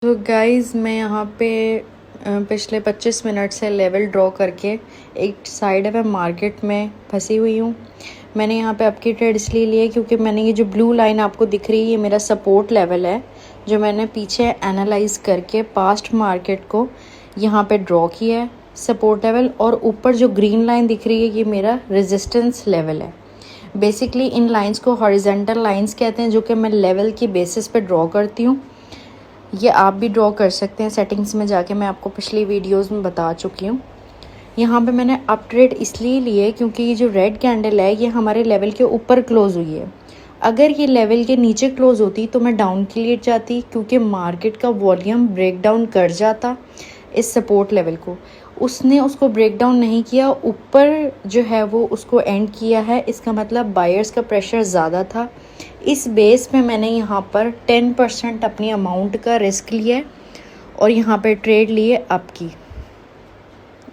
तो गाइस मैं यहाँ पे पिछले 25 मिनट से लेवल ड्रॉ करके एक साइड में मार्केट में फंसी हुई हूँ। मैंने यहाँ पे आपकी ट्रेड इसलिए ली है क्योंकि मैंने ये जो ब्लू लाइन आपको दिख रही है ये मेरा सपोर्ट लेवल है, जो मैंने पीछे एनालाइज करके पास्ट मार्केट को यहाँ पे ड्रॉ किया है सपोर्ट लेवल। और ऊपर जो ग्रीन लाइन दिख रही है ये मेरा रेजिस्टेंस लेवल है। बेसिकली इन लाइंस को हॉरिजेंटल लाइंस कहते हैं, जो कि मैं लेवल की बेसिस पे ड्रॉ करती हूँ। ये आप भी ड्रॉ कर सकते हैं सेटिंग्स में जाके, मैं आपको पिछली वीडियोस में बता चुकी हूँ। यहाँ पे मैंने अप ट्रेड इसलिए ली है क्योंकि ये जो रेड कैंडल है ये हमारे लेवल के ऊपर क्लोज हुई है। अगर ये लेवल के नीचे क्लोज होती तो मैं डाउन के लिए जाती, क्योंकि मार्केट का वॉल्यूम ब्रेक डाउन कर जाता इस सपोर्ट लेवल को। उसने उसको ब्रेक डाउन नहीं किया, ऊपर जो है वो उसको एंड किया है। इसका मतलब बायर्स का प्रेशर ज़्यादा था। इस बेस पे मैंने यहाँ पर 10% अपनी अमाउंट का रिस्क लिया है और यहाँ पे ट्रेड लिए अप की।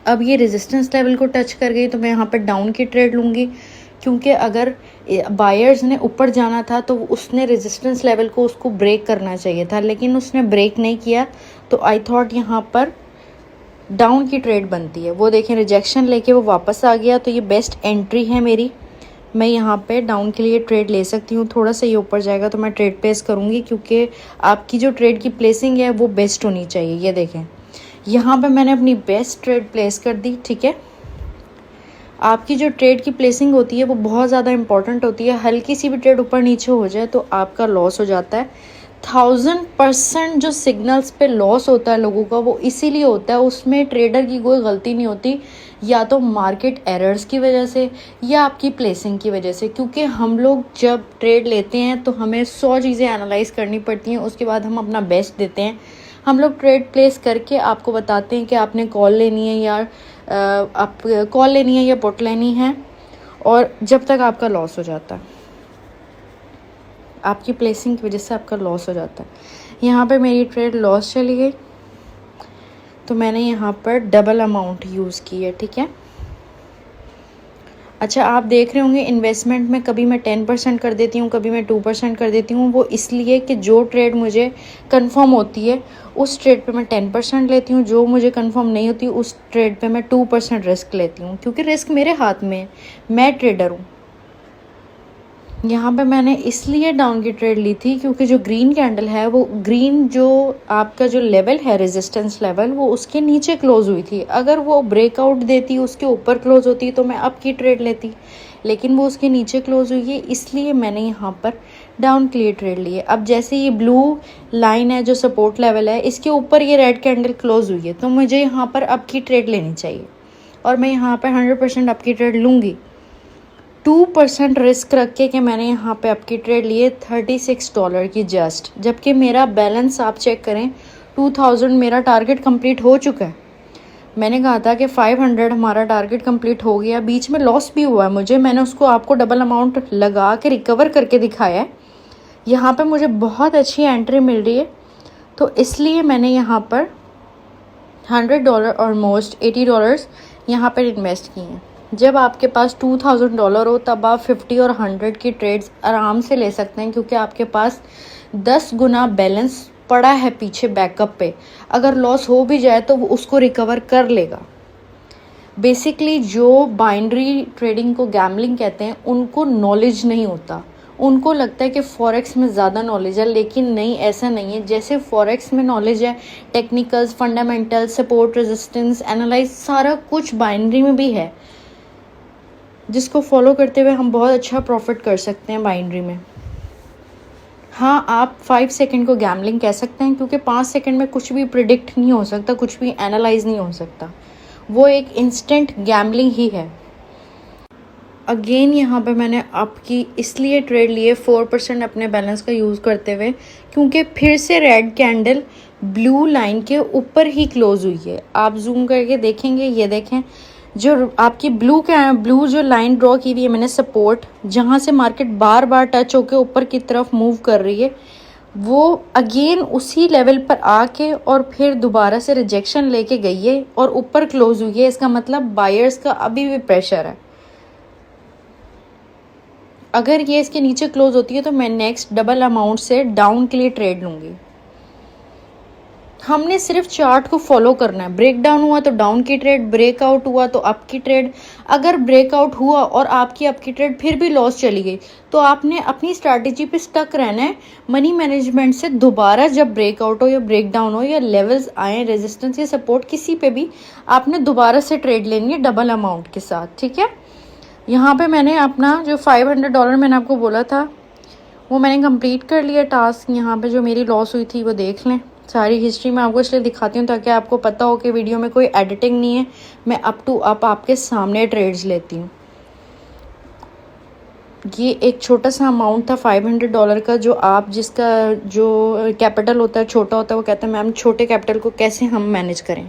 अब ये रेजिस्टेंस लेवल को टच कर गई तो मैं यहाँ पर डाउन की ट्रेड लूँगी, क्योंकि अगर बायर्स ने ऊपर जाना था तो उसने रेजिस्टेंस लेवल को उसको ब्रेक करना चाहिए था, लेकिन उसने ब्रेक नहीं किया। तो आई थॉट यहाँ पर डाउन की ट्रेड बनती है। वो देखें रिजेक्शन लेके वो वापस आ गया, तो ये बेस्ट एंट्री है मेरी। मैं यहाँ पे डाउन के लिए ट्रेड ले सकती हूँ। थोड़ा सा ये ऊपर जाएगा तो मैं ट्रेड प्लेस करूँगी, क्योंकि आपकी जो ट्रेड की प्लेसिंग है वो बेस्ट होनी चाहिए। ये देखें यहाँ पे मैंने अपनी बेस्ट ट्रेड प्लेस कर दी। ठीक है, आपकी जो ट्रेड की प्लेसिंग होती है वो बहुत ज़्यादा इंपॉर्टेंट होती है। हल्की सी भी ट्रेड ऊपर नीचे हो जाए तो आपका लॉस हो जाता है। 1000% जो सिग्नल्स पे लॉस होता है लोगों का वो इसीलिए होता है, उसमें ट्रेडर की कोई गलती नहीं होती, या तो मार्केट एरर्स की वजह से या आपकी प्लेसिंग की वजह से। क्योंकि हम लोग जब ट्रेड लेते हैं तो हमें 100 चीज़ें एनालाइज करनी पड़ती हैं, उसके बाद हम अपना बेस्ट देते हैं। हम लोग ट्रेड प्लेस करके आपको बताते हैं कि आपने कॉल लेनी है या आप कॉल लेनी है या पुट लेनी है, और जब तक आपका लॉस हो जाता है, आपकी प्लेसिंग की वजह से आपका लॉस हो जाता है। यहाँ पे मेरी ट्रेड लॉस चली गई तो मैंने यहाँ पर डबल अमाउंट यूज़ की है। ठीक है, अच्छा आप देख रहे होंगे इन्वेस्टमेंट में कभी मैं 10% कर देती हूँ, कभी मैं 2% कर देती हूँ। वो इसलिए कि जो ट्रेड मुझे कंफर्म होती है उस ट्रेड पे मैं 10% लेती हूँ, जो मुझे कंफर्म नहीं होती उस ट्रेड पे मैं 2% रिस्क लेती हूँ, क्योंकि रिस्क मेरे हाथ में है, मैं ट्रेडर हूँ। यहाँ पे मैंने इसलिए डाउन की ट्रेड ली थी क्योंकि जो ग्रीन कैंडल है वो ग्रीन जो आपका जो लेवल है रेजिस्टेंस लेवल वो उसके नीचे क्लोज हुई थी। अगर वो ब्रेकआउट देती उसके ऊपर क्लोज होती तो मैं अप की ट्रेड लेती, लेकिन वो उसके नीचे क्लोज हुई है, इसलिए मैंने यहाँ पर डाउन के लिए ट्रेड ली है। अब जैसे ये ब्लू लाइन है जो सपोर्ट लेवल है, इसके ऊपर ये रेड कैंडल क्लोज हुई है, तो मुझे यहाँ पर अप की ट्रेड लेनी चाहिए और मैं यहाँ पर 100% अप की ट्रेड लूँगी। 2% रिस्क रख के कि मैंने यहाँ पे आपकी ट्रेड लिए $36 की जस्ट, जबकि मेरा बैलेंस आप चेक करें 2000 मेरा टारगेट कंप्लीट हो चुका है। मैंने कहा था कि 500 हमारा टारगेट कंप्लीट हो गया, बीच में लॉस भी हुआ है मुझे, मैंने उसको आपको डबल अमाउंट लगा के रिकवर करके दिखाया है। यहाँ पे मुझे बहुत अच्छी एंट्री मिल रही है, तो इसलिए मैंने यहाँ पर $100 ऑलमोस्ट $80 यहाँ पर इन्वेस्ट किए हैं। जब आपके पास $2000 हो तब आप 50 और 100 की ट्रेड्स आराम से ले सकते हैं, क्योंकि आपके पास 10 गुना बैलेंस पड़ा है पीछे बैकअप पे। अगर लॉस हो भी जाए तो वो उसको रिकवर कर लेगा। बेसिकली जो बाइनरी ट्रेडिंग को गैम्बलिंग कहते हैं उनको नॉलेज नहीं होता, उनको लगता है कि फॉरेक्स में ज़्यादा नॉलेज है, लेकिन नहीं, ऐसा नहीं है। जैसे फॉरेक्स में नॉलेज है, technicals, fundamental, support, resistance, analyse, सारा कुछ बाइनरी में भी है, जिसको फॉलो करते हुए हम बहुत अच्छा प्रॉफिट कर सकते हैं बाइनरी में। हाँ, आप 5 सेकंड को गैम्बलिंग कह सकते हैं, क्योंकि 5 सेकंड में कुछ भी प्रिडिक्ट नहीं हो सकता, कुछ भी एनालाइज नहीं हो सकता, वो एक इंस्टेंट गैम्बलिंग ही है। अगेन यहाँ पे मैंने आपकी इसलिए ट्रेड लिए 4% अपने बैलेंस का यूज़ करते हुए, क्योंकि फिर से रेड कैंडल ब्लू लाइन के ऊपर ही क्लोज हुई है। आप जूम करके देखेंगे, ये देखें जो आपकी ब्लू जो लाइन ड्रॉ की हुई है मैंने सपोर्ट, जहाँ से मार्केट बार बार टच होकर ऊपर की तरफ मूव कर रही है, वो अगेन उसी लेवल पर आके और फिर दोबारा से रिजेक्शन लेके गई है और ऊपर क्लोज हुई है। इसका मतलब बायर्स का अभी भी प्रेशर है। अगर ये इसके नीचे क्लोज होती है तो मैं नेक्स्ट डबल अमाउंट से डाउन के लिए ट्रेड लूँगी। हमने सिर्फ चार्ट को फॉलो करना है। ब्रेक डाउन हुआ तो डाउन की ट्रेड, ब्रेकआउट हुआ तो अप की ट्रेड। अगर ब्रेकआउट हुआ और आपकी अप की ट्रेड फिर भी लॉस चली गई तो आपने अपनी स्ट्रैटेजी पे स्टक रहना है। मनी मैनेजमेंट से दोबारा जब ब्रेकआउट हो या ब्रेक डाउन हो या लेवल्स आए, रेजिस्टेंस या सपोर्ट किसी पे भी, आपने दोबारा से ट्रेड लेनी है डबल अमाउंट के साथ, ठीक है। यहाँ पे मैंने अपना जो $500 मैंने आपको बोला था वो मैंने कंप्लीट कर लिया टास्क। यहाँ पे जो मेरी लॉस हुई थी वो देख लें। सारी हिस्ट्री मैं आपको इसलिए दिखाती हूँ ताकि आपको पता हो कि वीडियो में कोई एडिटिंग नहीं है, मैं अप टू अप आपके सामने ट्रेड्स लेती हूँ। ये एक छोटा सा अमाउंट था $500 का, जो आप जिसका जो कैपिटल होता है छोटा होता है वो कहते हैं मैम छोटे कैपिटल को कैसे हम मैनेज करें।